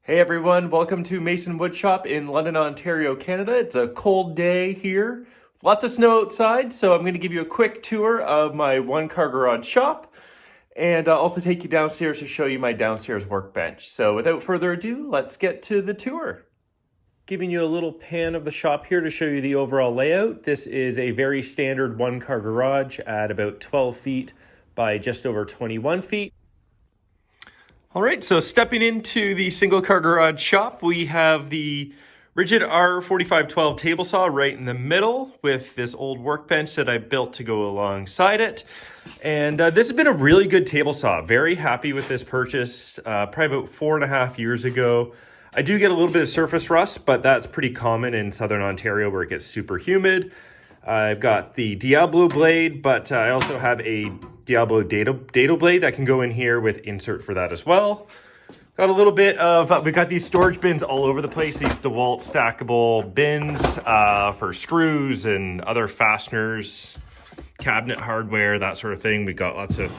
Hey everyone, welcome to Mason Woodshop in London, Ontario, Canada. It's a cold day here, lots of snow outside, so I'm going to give you a quick tour of my one-car garage shop and also take you downstairs to show you my downstairs workbench. So without further ado, let's get to the tour. Giving you a little pan of the shop here to show you the overall layout. This is a very standard one-car garage at about 12 feet by just over 21 feet. All right, so stepping into the single car garage shop, we have the rigid R4512 table saw right in the middle with this old workbench that I built to go alongside it. And this has been a really good table saw. Very happy with this purchase, probably about 4.5 years ago. I do get a little bit of surface rust, but that's pretty common in Southern Ontario where it gets super humid. I've got the Diablo blade, but I also have a Diablo dado blade that can go in here with insert for that as well. Got a little bit of, we got these storage bins all over the place, these DeWalt stackable bins for screws and other fasteners, cabinet hardware, that sort of thing. We got lots of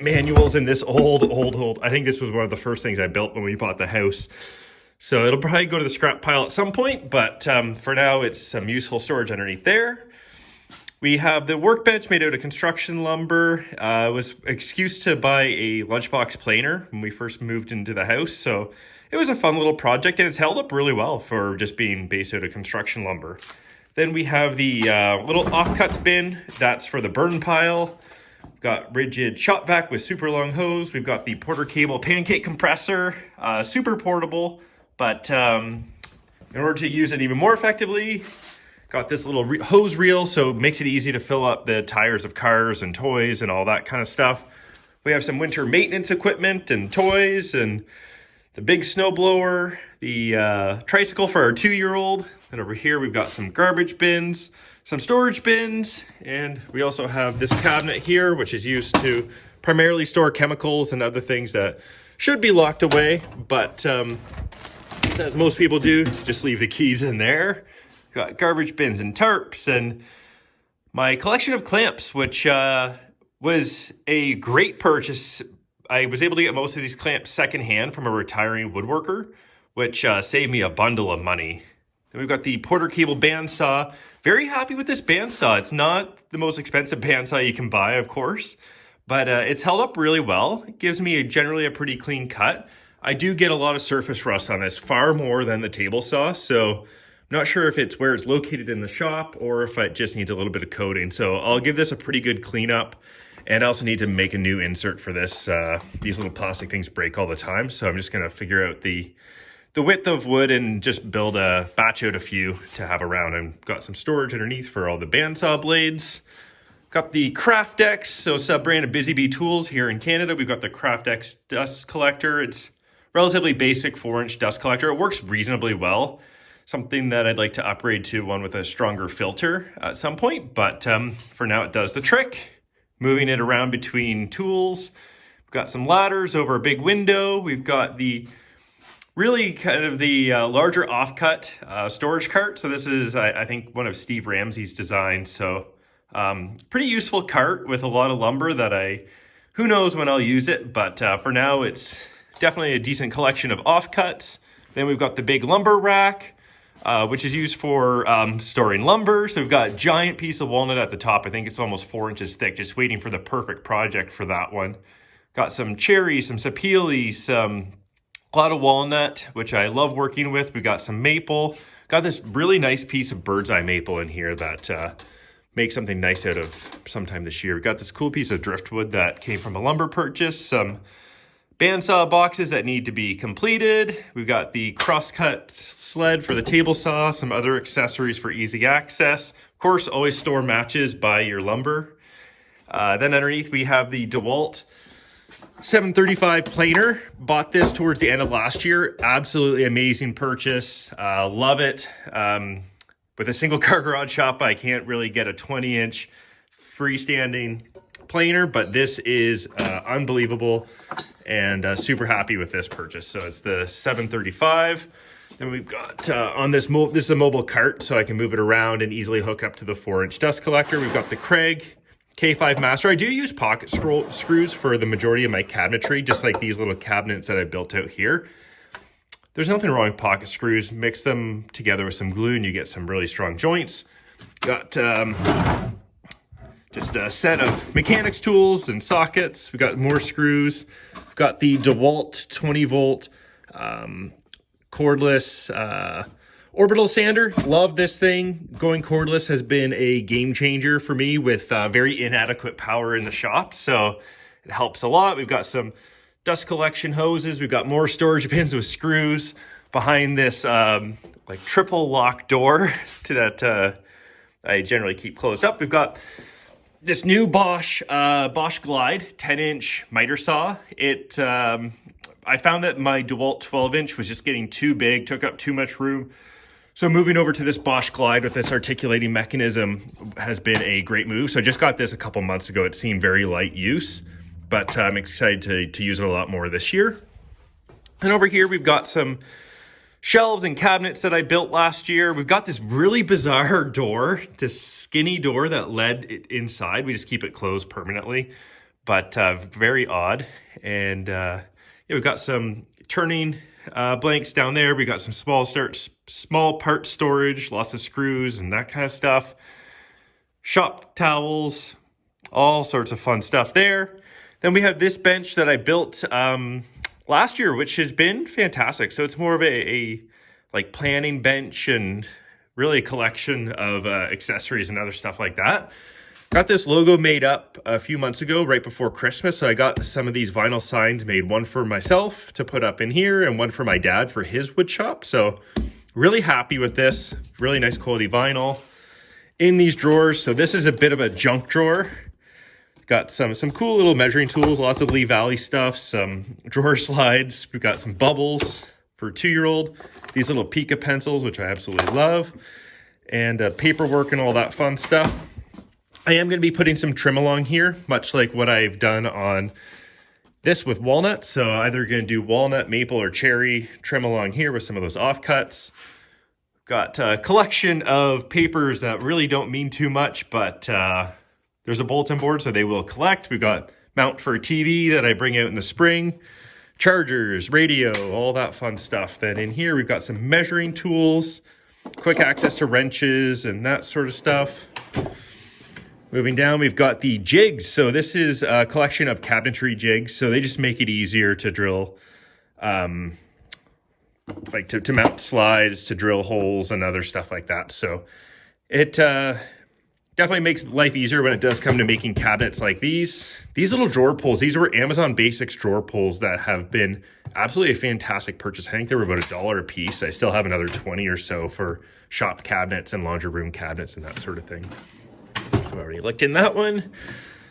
manuals in this old, I think this was one of the first things I built when we bought the house. So it'll probably go to the scrap pile at some point, but for now it's some useful storage underneath there. We have the workbench made out of construction lumber. It was an excuse to buy a lunchbox planer when we first moved into the house. So it was a fun little project and it's held up really well for just being based out of construction lumber. Then we have the little offcuts bin. That's for the burn pile. We've got rigid shop vac with super long hose. We've got the Porter cable pancake compressor, super portable, but in order to use it even more effectively, got this little hose reel, so it makes it easy to fill up the tires of cars and toys and all that kind of stuff. We have some winter maintenance equipment and toys and the big snow blower, the tricycle for our 2-year-old. And over here we've got some garbage bins, some storage bins, and we also have this cabinet here, which is used to primarily store chemicals and other things that should be locked away, but as most people do, just leave the keys in there. Got garbage bins and tarps and my collection of clamps, which was a great purchase. I was able to get most of these clamps secondhand from a retiring woodworker, which saved me a bundle of money. Then we've got the Porter cable bandsaw. Very happy with this bandsaw. It's not the most expensive bandsaw you can buy, of course, but it's held up really well. It gives me generally a pretty clean cut. I do get a lot of surface rust on this, far more than the table saw, so I'm not sure if it's where it's located in the shop or if it just needs a little bit of coating. So I'll give this a pretty good cleanup, and I also need to make a new insert for this. These little plastic things break all the time, so I'm just gonna figure out the width of wood and just batch out a few to have around. I've got some storage underneath for all the bandsaw blades. Got the Craft X, so sub-brand of Busy Bee Tools here in Canada. We've got the Craft X dust collector. It's relatively basic 4-inch dust collector. It works reasonably well. Something that I'd like to upgrade to one with a stronger filter at some point, but for now it does the trick. Moving it around between tools. We've got some ladders over a big window. We've got the really kind of the larger offcut storage cart. So this is, I think, one of Steve Ramsey's designs. So pretty useful cart with a lot of lumber that who knows when I'll use it, but for now it's definitely a decent collection of offcuts. Then we've got the big lumber rack, which is used for storing lumber. So we've got a giant piece of walnut at the top. I think it's almost 4 inches thick, just waiting for the perfect project for that one. Got some cherries, some sapele, a lot of walnut, which I love working with. We got some maple. Got this really nice piece of bird's eye maple in here that make something nice out of sometime this year. We got this cool piece of driftwood that came from a lumber purchase, some bandsaw boxes that need to be completed. We've got the crosscut sled for the table saw, some other accessories for easy access. Of course, always store matches by your lumber. Then underneath we have the DeWalt 735 planer. Bought this towards the end of last year. Absolutely amazing purchase. Love it. With a single car garage shop, I can't really get a 20-inch freestanding planer, but this is unbelievable and super happy with this purchase. So it's the 735. Then we've got on this is a mobile cart, so I can move it around and easily hook up to the 4-inch dust collector. We've got the Craig K5 Master. I do use pocket screws for the majority of my cabinetry, just like these little cabinets that I built out here. there's nothing wrong with pocket screws. Mix them together with some glue and you get some really strong joints. Got just a set of mechanics tools and sockets. We got more screws. We've got the DeWalt 20 volt cordless orbital sander. Love this thing. Going cordless has been a game changer for me with very inadequate power in the shop. So it helps a lot. We've got some dust collection hoses. We've got more storage bins with screws behind this like triple lock door to that I generally keep closed up. We've got this new Bosch Glide 10-inch miter saw. I found that my DeWalt 12-inch was just getting too big, took up too much room. So moving over to this Bosch Glide with this articulating mechanism has been a great move. So I just got this a couple months ago. It seemed very light use, but I'm excited to use it a lot more this year. And over here, we've got some shelves and cabinets that I built last year. We've got this really bizarre door, this skinny door that led it inside. We just keep it closed permanently, but very odd. And yeah, we've got some turning blanks down there. We got some small part storage, lots of screws and that kind of stuff. Shop towels, all sorts of fun stuff there. Then we have this bench that I built last year, which has been fantastic. So it's more of a like planning bench and really a collection of accessories and other stuff like that. Got this logo made up a few months ago, right before Christmas. So I got some of these vinyl signs made, one for myself to put up in here and one for my dad for his wood shop. So really happy with this. Really nice quality vinyl in these drawers. So this is a bit of a junk drawer. Got some cool little measuring tools, lots of Lee Valley stuff, some drawer slides. We've got some bubbles for a 2-year-old. These little Pika pencils, which I absolutely love. And paperwork and all that fun stuff. I am going to be putting some trim along here, much like what I've done on this with walnut. So either going to do walnut, maple, or cherry trim along here with some of those offcuts. Got a collection of papers that really don't mean too much, but there's a bulletin board, so they will collect. We've got mount for a TV that I bring out in the spring, chargers, radio, all that fun stuff. Then in here, we've got some measuring tools, quick access to wrenches and that sort of stuff. Moving down, we've got the jigs. So this is a collection of cabinetry jigs. So they just make it easier to drill, like to mount slides, to drill holes and other stuff like that. So it definitely makes life easier when it does come to making cabinets like these. These little drawer pulls, these were Amazon Basics drawer pulls that have been absolutely a fantastic purchase. I think they were about $1 a piece. I still have another 20 or so for shop cabinets and laundry room cabinets and that sort of thing. So I already looked in that one.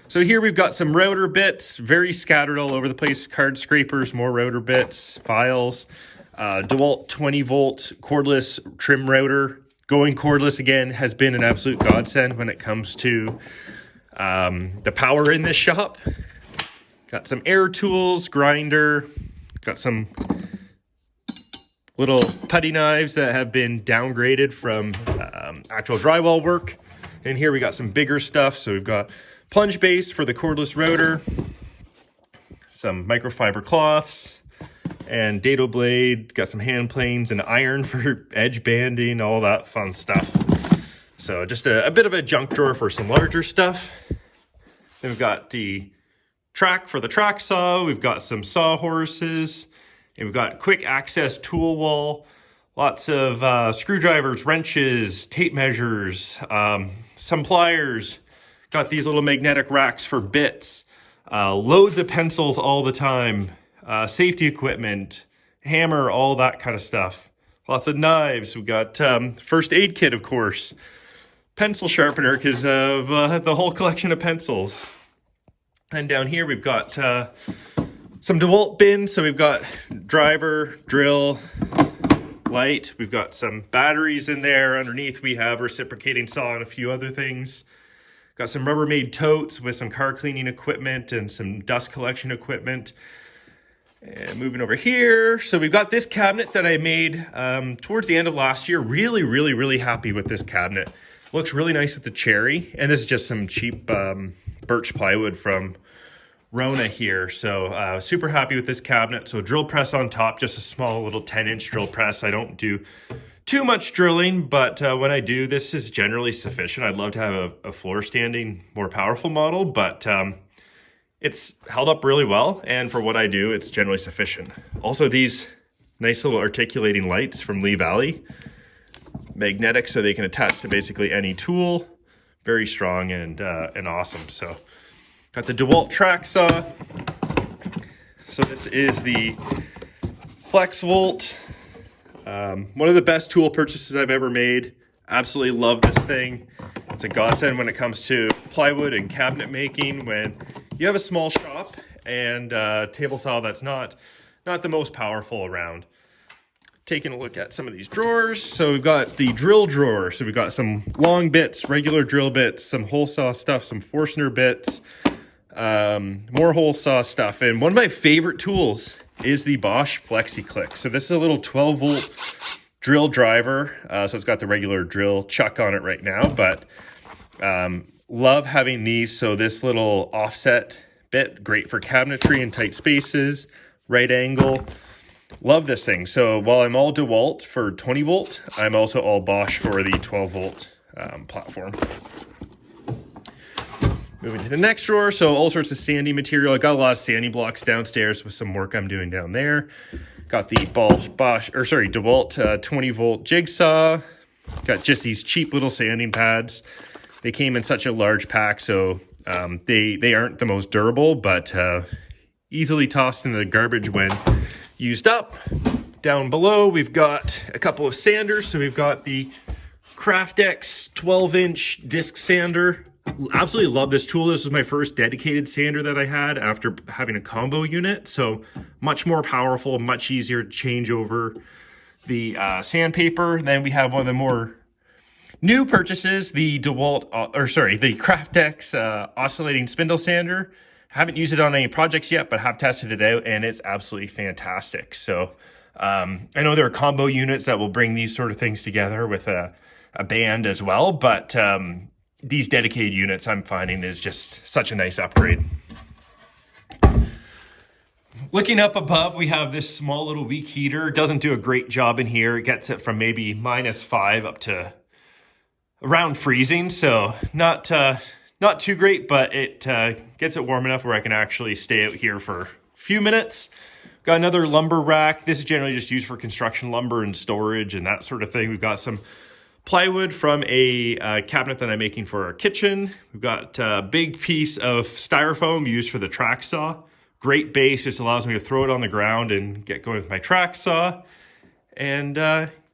So here we've got some router bits, very scattered all over the place. Card scrapers, more router bits, files, DeWalt 20 volt cordless trim router. Going cordless again has been an absolute godsend when it comes to the power in this shop. Got some air tools, grinder, got some little putty knives that have been downgraded from actual drywall work. And here we got some bigger stuff. So we've got plunge base for the cordless router, some microfiber cloths, and dado blade. Got some hand planes and iron for edge banding, all that fun stuff. So just a bit of a junk drawer for some larger stuff. Then we've got the track for the track saw. We've got some sawhorses, and we've got quick access tool wall. Lots of screwdrivers, wrenches, tape measures, some pliers. Got these little magnetic racks for bits. Loads of pencils all the time. Safety equipment, hammer, all that kind of stuff. Lots of knives. We've got first aid kit, of course. Pencil sharpener because of the whole collection of pencils. And down here we've got some DeWalt bins. So we've got driver, drill, light. We've got some batteries in there. Underneath we have reciprocating saw and a few other things. Got some Rubbermaid totes with some car cleaning equipment and some dust collection equipment. And moving over here, so we've got this cabinet that I made towards the end of last year. Really happy with this cabinet. Looks really nice with the cherry. And this is just some cheap birch plywood from Rona here. So super happy with this cabinet. So drill press on top, just a small little 10-inch drill press. I don't do too much drilling, but when I do, this is generally sufficient. I'd love to have a floor standing, more powerful model, but it's held up really well. And for what I do, it's generally sufficient. Also, these nice little articulating lights from Lee Valley, magnetic, so they can attach to basically any tool. Very strong and awesome. So got the DeWalt track saw. So this is the FlexVolt. One of the best tool purchases I've ever made. Absolutely love this thing. It's a godsend when it comes to plywood and cabinet making. When you have a small shop and table saw that's not the most powerful around. Taking a look at some of these drawers. So we've got the drill drawer. So we've got some long bits, regular drill bits, some hole saw stuff, some Forstner bits, more hole saw stuff. And one of my favorite tools is the Bosch FlexiClick. So this is a little 12-volt drill driver. So it's got the regular drill chuck on it right now, but love having these. So this little offset bit, great for cabinetry in tight spaces, right angle. Love this thing. So while I'm all DeWalt for 20 volt, I'm also all Bosch for the 12 volt platform. Moving to the next drawer. So all sorts of sanding material. I got a lot of sanding blocks downstairs with some work I'm doing down there. Got the DeWalt 20 volt jigsaw. Got just these cheap little sanding pads. They came in such a large pack, so they aren't the most durable, but easily tossed into the garbage when used up. Down below, we've got a couple of sanders. So we've got the CraftX 12-inch disc sander. Absolutely love this tool. This was my first dedicated sander that I had after having a combo unit. So much more powerful, much easier to change over the sandpaper. Then we have one of the more new purchases, the the CraftX oscillating spindle sander. Haven't used it on any projects yet, but have tested it out, and it's absolutely fantastic. So I know there are combo units that will bring these sort of things together with a band as well, but these dedicated units I'm finding is just such a nice upgrade. Looking up above, we have this small little weak heater. It doesn't do a great job in here. It gets it from maybe -5 up to around freezing, so not too great, but it gets it warm enough where I can actually stay out here for a few minutes. Got another lumber rack. This is generally just used for construction lumber and storage and that sort of thing. We've got some plywood from a cabinet that I'm making for our kitchen. We've got a big piece of styrofoam used for the track saw. Great base, just allows me to throw it on the ground and get going with my track saw. And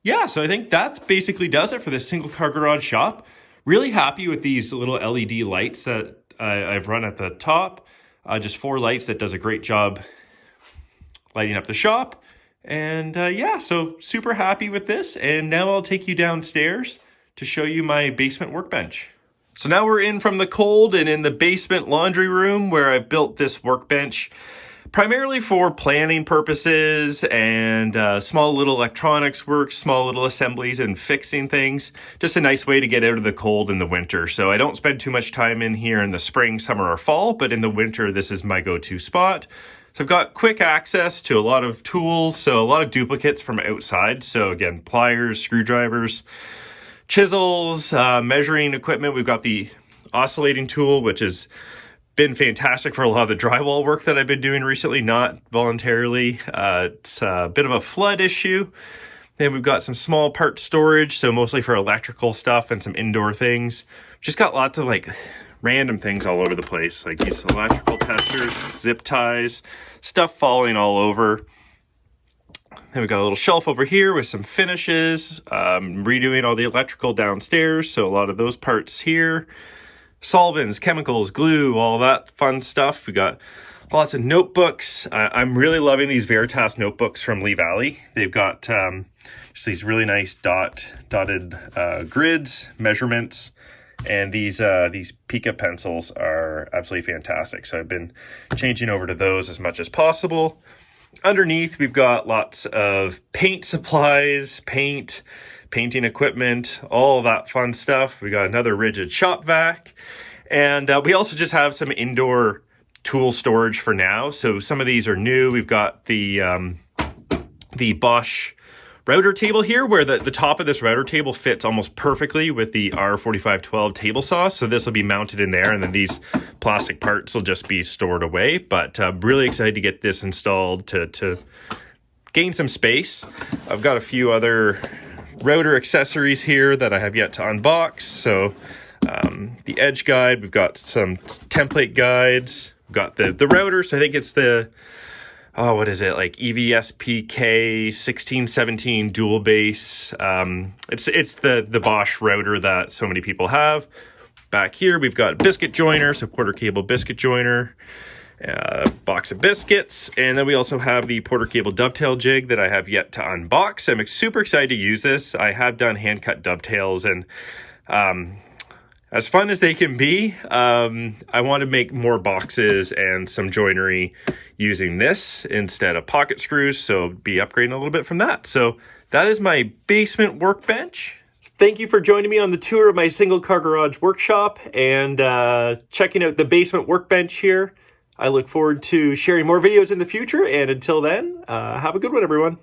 yeah, so I think that basically does it for this single car garage shop. Really happy with these little LED lights that I've run at the top. Just 4 lights that does a great job lighting up the shop. And yeah, so super happy with this. And now I'll take you downstairs to show you my basement workbench. So now we're in from the cold and in the basement laundry room where I've built this workbench primarily for planning purposes and small little electronics work, small little assemblies and fixing things. Just a nice way to get out of the cold in the winter. So I don't spend too much time in here in the spring, summer, or fall, but in the winter, this is my go-to spot. So I've got quick access to a lot of tools, so a lot of duplicates from outside. So again, pliers, screwdrivers, chisels, measuring equipment. We've got the oscillating tool, which is been fantastic for a lot of the drywall work that I've been doing recently, not voluntarily. It's a bit of a flood issue. Then we've got some small part storage, so mostly for electrical stuff and some indoor things. Just got lots of like random things all over the place, like these electrical testers, zip ties, stuff falling all over. Then we've got a little shelf over here with some finishes, redoing all the electrical downstairs, so a lot of those parts here. Solvents, chemicals, glue, all that fun stuff. We got lots of notebooks. I'm really loving these Veritas notebooks from Lee Valley. They've got just these really nice dotted grids, measurements, and these Pica pencils are absolutely fantastic. So I've been changing over to those as much as possible. Underneath, we've got lots of paint supplies, painting equipment, all that fun stuff. We got another rigid shop vac. And we also just have some indoor tool storage for now. So some of these are new. We've got the Bosch router table here, where the top of this router table fits almost perfectly with the R4512 table saw. So this will be mounted in there, and then these plastic parts will just be stored away. But really excited to get this installed to gain some space. I've got a few other router accessories here that I have yet to unbox. So the edge guide, we've got some template guides, we've got the router. So I think it's the what is it, like EVSPK 1617 dual base. It's the Bosch router that so many people have. Back here we've got biscuit joiner, so Porter cable biscuit joiner, box of biscuits, and then we also have the Porter cable dovetail jig that I have yet to unbox. I'm super excited to use this. I have done hand cut dovetails, and as fun as they can be, I want to make more boxes and some joinery using this instead of pocket screws, so be upgrading a little bit from that. So that is my basement workbench. Thank you for joining me on the tour of my single car garage workshop and checking out the basement workbench here. I look forward to sharing more videos in the future, and until then, have a good one, everyone.